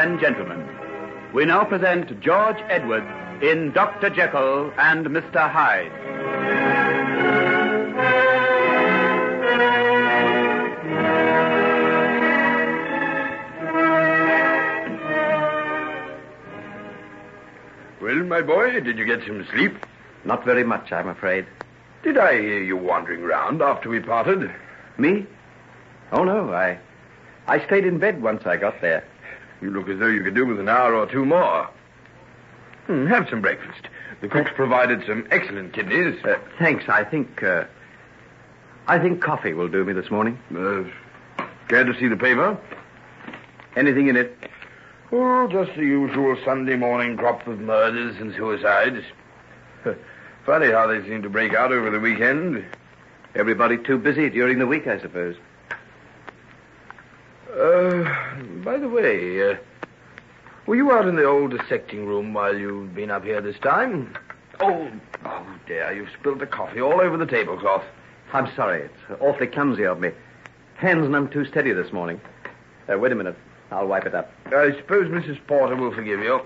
and gentlemen, we now present George Edwards in Dr. Jekyll and Mr. Hyde. Well, my boy, did you get some sleep? Not very much, I'm afraid. Did I hear you wandering round after we parted? Me? Oh, no, I stayed in bed once I got there. You look as though you could do with an hour or two more. Have some breakfast. The cook's provided some excellent kidneys. Thanks, I think coffee will do me this morning. Care to see the paper? Anything in it? Oh, just the usual Sunday morning crop of murders and suicides. Funny how they seem to break out over the weekend. Everybody too busy during the week, I suppose. By the way, were you out in the old dissecting room while you've been up here this time? Oh, dear, you've spilled the coffee all over the tablecloth. I'm sorry, it's awfully clumsy of me. Hands none too steady this morning. Wait a minute, I'll wipe it up. I suppose Mrs. Porter will forgive you.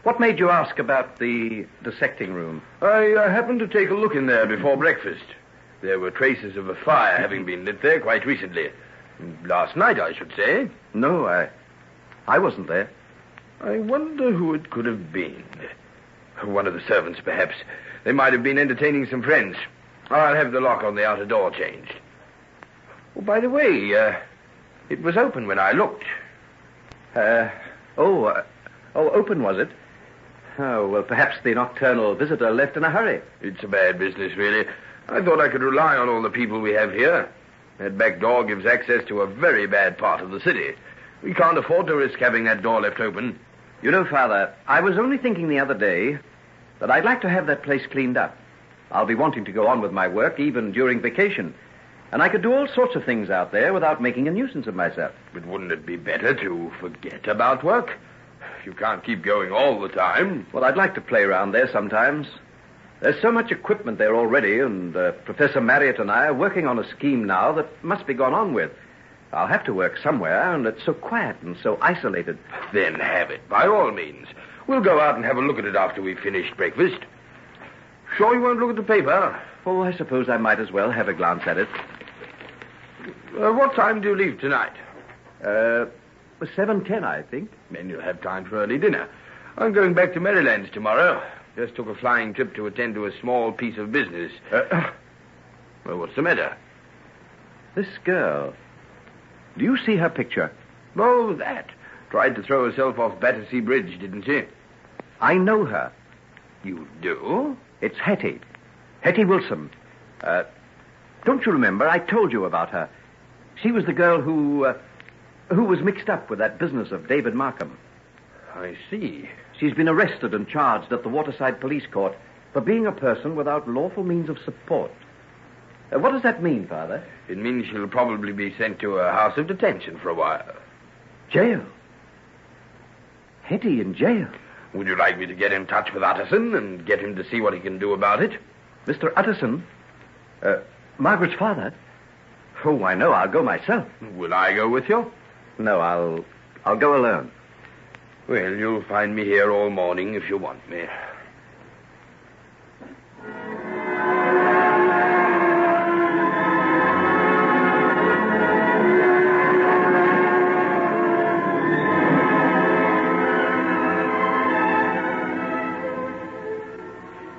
What made you ask about the dissecting room? I happened to take a look in there before breakfast. There were traces of a fire having been lit there quite recently. Last night, I should say. No, I wasn't there. I wonder who it could have been. One of the servants, perhaps. They might have been entertaining some friends. I'll have the lock on the outer door changed. Oh, by the way, it was open when I looked. Open was it? Oh, well, perhaps the nocturnal visitor left in a hurry. It's a bad business, really. I thought I could rely on all the people we have here. That back door gives access to a very bad part of the city. We can't afford to risk having that door left open. You know, Father, I was only thinking the other day that I'd like to have that place cleaned up. I'll be wanting to go on with my work even during vacation. And I could do all sorts of things out there without making a nuisance of myself. But wouldn't it be better to forget about work? You can't keep going all the time. Well, I'd like to play around there sometimes. There's so much equipment there already, and Professor Marriott and I are working on a scheme now that must be gone on with. I'll have to work somewhere, and it's so quiet and so isolated. Then have it, by all means. We'll go out and have a look at it after we've finished breakfast. Sure you won't look at the paper? Oh, I suppose I might as well have a glance at it. What time do you leave tonight? 7:10, I think. Then you'll have time for early dinner. I'm going back to Maryland tomorrow. Just took a flying trip to attend to a small piece of business. Well, what's the matter? This girl. Do you see her picture? Oh, that. Tried to throw herself off Battersea Bridge, didn't she? I know her. You do? It's Hetty. Hetty Wilson. Don't you remember? I told you about her. She was the girl who was mixed up with that business of David Markham. I see. She's been arrested and charged at the Waterside Police Court for being a person without lawful means of support. What does that mean, Father? It means she'll probably be sent to a house of detention for a while. Jail? Hetty in jail? Would you like me to get in touch with Utterson and get him to see what he can do about it? Mr. Utterson? Margaret's father? Oh, I know. I'll go myself. Will I go with you? No, I'll go alone. Well, you'll find me here all morning if you want me.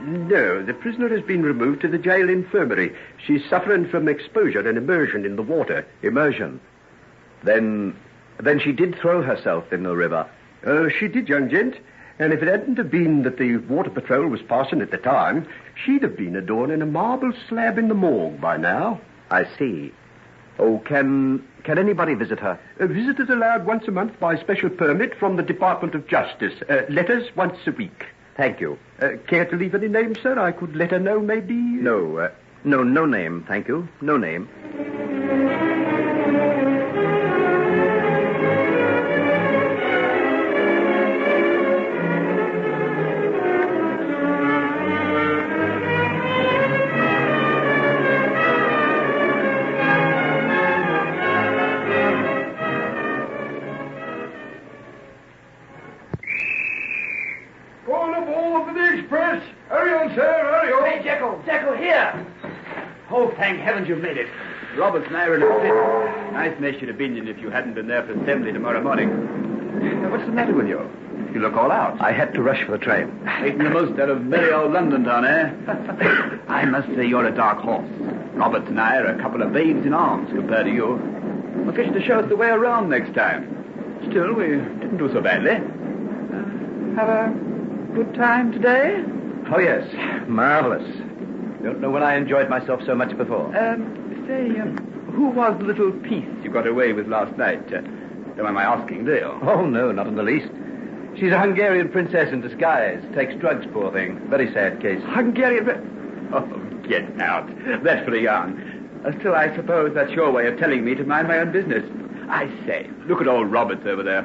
No, the prisoner has been removed to the jail infirmary. She's suffering from exposure and immersion in the water. Immersion? Then she did throw herself in the river. She did, young gent. And if it hadn't have been that the water patrol was passing at the time, she'd have been adorning a marble slab in the morgue by now. I see. Oh, can anybody visit her? Visitors allowed once a month by special permit from the Department of Justice. Letters once a week. Thank you. Care to leave any name, sir? I could let her know, maybe... No name, thank you. No name. Jekyll! Jekyll, here! Oh, thank heavens you've made it. Roberts and I are in a fit. Nice mess you'd have been in if you hadn't been there for assembly tomorrow morning. What's the matter with you? You look all out. I had to rush for the train. Making the most out of merry old London town, eh? I must say you're a dark horse. Roberts and I are a couple of babes in arms compared to you. We'll get you to show us the way around next time. Still, we didn't do so badly. Have a good time today? Oh, yes. Marvelous. Don't know when I enjoyed myself so much before. Who was the little piece you got away with last night? Don't mind my asking, do you? Oh, no, not in the least. She's a Hungarian princess in disguise. Takes drugs, poor thing. Very sad case. Hungarian... Oh, get out. That's for a yarn. Still, I suppose that's your way of telling me to mind my own business. I say, look at old Roberts over there.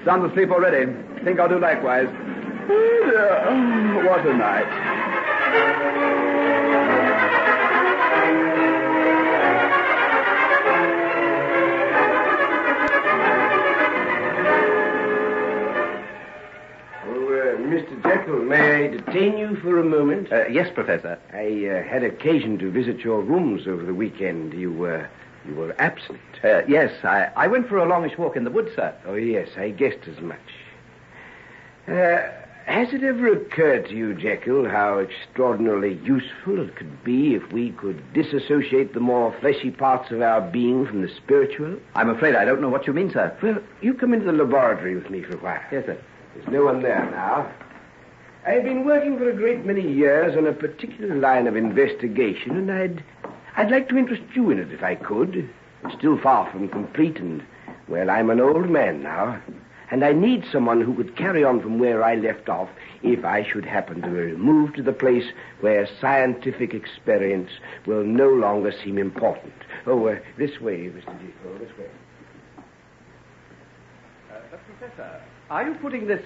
Sound asleep already. Think I'll do likewise. Oh, what a night. Mr. Jekyll, may I detain you for a moment? Yes, Professor. I had occasion to visit your rooms over the weekend. You were absent. Yes, I went for a longish walk in the woods, sir. Oh, yes, I guessed as much. Has it ever occurred to you, Jekyll, how extraordinarily useful it could be if we could disassociate the more fleshy parts of our being from the spiritual? I'm afraid I don't know what you mean, sir. Well, you come into the laboratory with me for a while. Yes, sir. There's no one there now. I've been working for a great many years on a particular line of investigation, and I'd like to interest you in it if I could. It's still far from complete, and, well, I'm an old man now, and I need someone who could carry on from where I left off if I should happen to move to the place where scientific experience will no longer seem important. Oh, this way, Mr. Jekyll, this way. Professor, are you putting this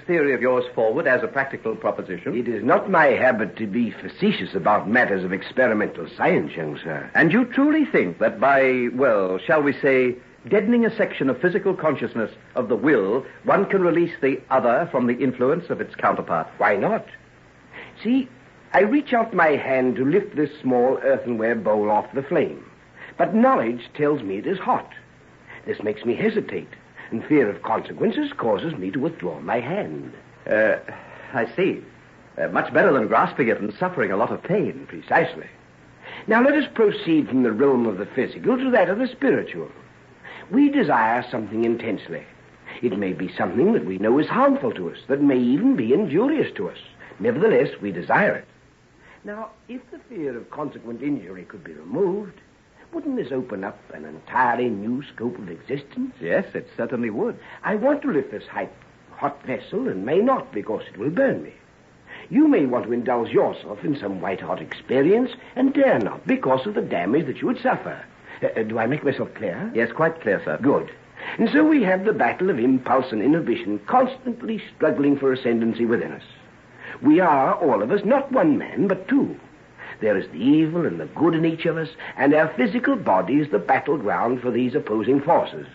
theory of yours forward as a practical proposition? It is not my habit to be facetious about matters of experimental science, young sir. And you truly think that by, well, shall we say, deadening a section of physical consciousness of the will, one can release the other from the influence of its counterpart? Why not? See, I reach out my hand to lift this small earthenware bowl off the flame, but knowledge tells me it is hot. This makes me hesitate, and fear of consequences causes me to withdraw my hand. I see. Much better than grasping it and suffering a lot of pain. Precisely. Now let us proceed from the realm of the physical to that of the spiritual. We desire something intensely. It may be something that we know is harmful to us, that may even be injurious to us. Nevertheless, we desire it. Now, if the fear of consequent injury could be removed, wouldn't this open up an entirely new scope of existence? Yes, it certainly would. I want to lift this hot vessel and may not because it will burn me. You may want to indulge yourself in some white-hot experience and dare not because of the damage that you would suffer. Do I make myself clear? Yes, quite clear, sir. Good. And so we have the battle of impulse and inhibition constantly struggling for ascendancy within us. We are, all of us, not one man, but two. There is the evil and the good in each of us, and our physical body is the battleground for these opposing forces.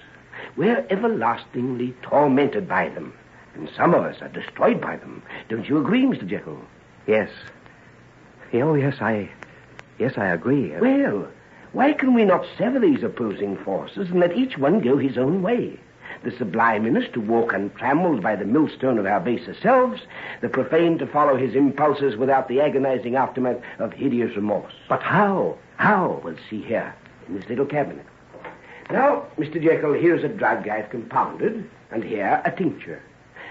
We're everlastingly tormented by them, and some of us are destroyed by them. Don't you agree, Mr. Jekyll? Yes. Oh, yes, I agree. Well, why can we not sever these opposing forces and let each one go his own way? The sublime in us to walk untrammeled by the millstone of our baser selves, the profane to follow his impulses without the agonizing aftermath of hideous remorse. But how? How? We'll see here, in this little cabinet. Now, Mr. Jekyll, here's a drug I've compounded, and here a tincture.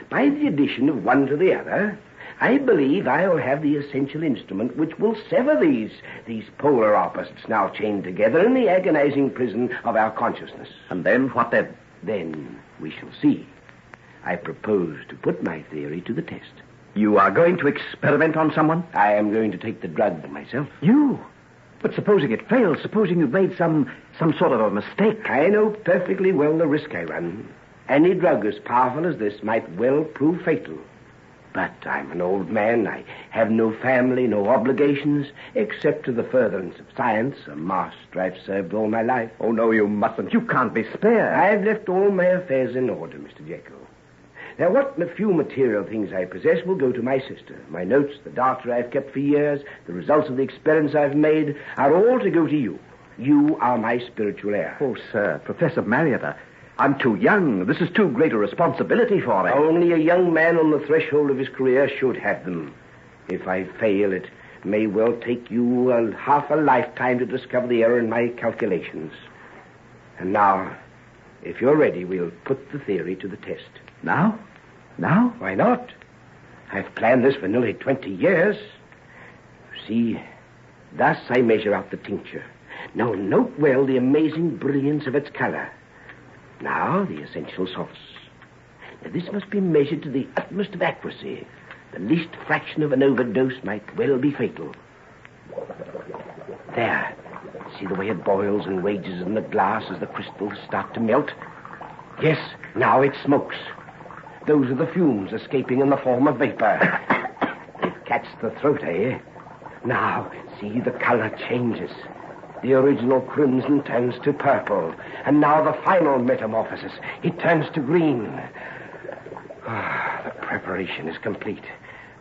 By the addition of one to the other, I believe I'll have the essential instrument which will sever these polar opposites now chained together in the agonizing prison of our consciousness. And then, what then? Then we shall see. I propose to put my theory to the test. You are going to experiment on someone? I am going to take the drug myself. You? But supposing it fails, supposing you've made some sort of a mistake. I know perfectly well the risk I run. Any drug as powerful as this might well prove fatal. But I'm an old man. I have no family, no obligations, except to the furtherance of science, a master I've served all my life. Oh, no, you mustn't. You can't be spared. I've left all my affairs in order, Mr. Jekyll. Now, what few material things I possess will go to my sister. My notes, the data I've kept for years, the results of the experiments I've made, are all to go to you. You are my spiritual heir. Oh, sir, Professor Marriott, I'm too young. This is too great a responsibility for me. Only a young man on the threshold of his career should have them. If I fail, it may well take you half a lifetime to discover the error in my calculations. And now, if you're ready, we'll put the theory to the test. Now? Now? Why not? I've planned this for nearly 20 years. See, thus I measure out the tincture. Now, note well the amazing brilliance of its color. Now, the essential sauce. Now, this must be measured to the utmost of accuracy. The least fraction of an overdose might well be fatal. There. See the way it boils and rages in the glass as the crystals start to melt? Yes, now it smokes. Those are the fumes escaping in the form of vapor. It catches the throat, eh? Now, see, the color changes. The original crimson turns to purple. And now the final metamorphosis. It turns to green. The preparation is complete.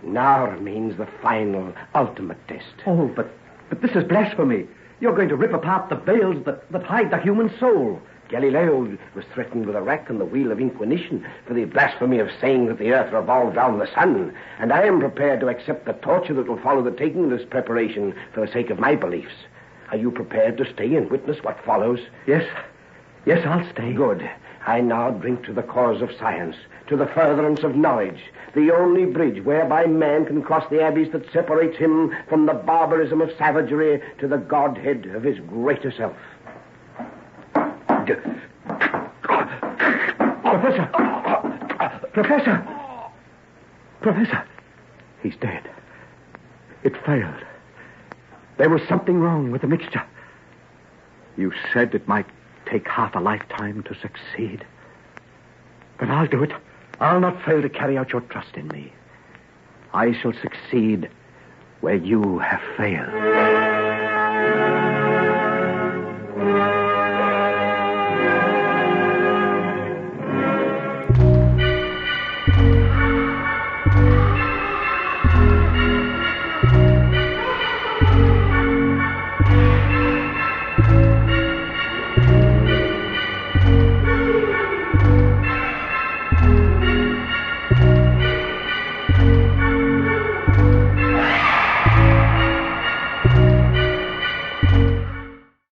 Now remains the final, ultimate test. Oh, but this is blasphemy. You're going to rip apart the veils that hide the human soul. Galileo was threatened with a rack on the wheel of Inquisition for the blasphemy of saying that the earth revolved round the sun. And I am prepared to accept the torture that will follow the taking of this preparation for the sake of my beliefs. Are you prepared to stay and witness what follows? Yes, I'll stay. Good. I now drink to the cause of science, to the furtherance of knowledge, the only bridge whereby man can cross the abyss that separates him from the barbarism of savagery to the godhead of his greater self. Professor, he's dead. It failed. There was something wrong with the mixture. You said it might take half a lifetime to succeed. But I'll do it. I'll not fail to carry out your trust in me. I shall succeed where you have failed.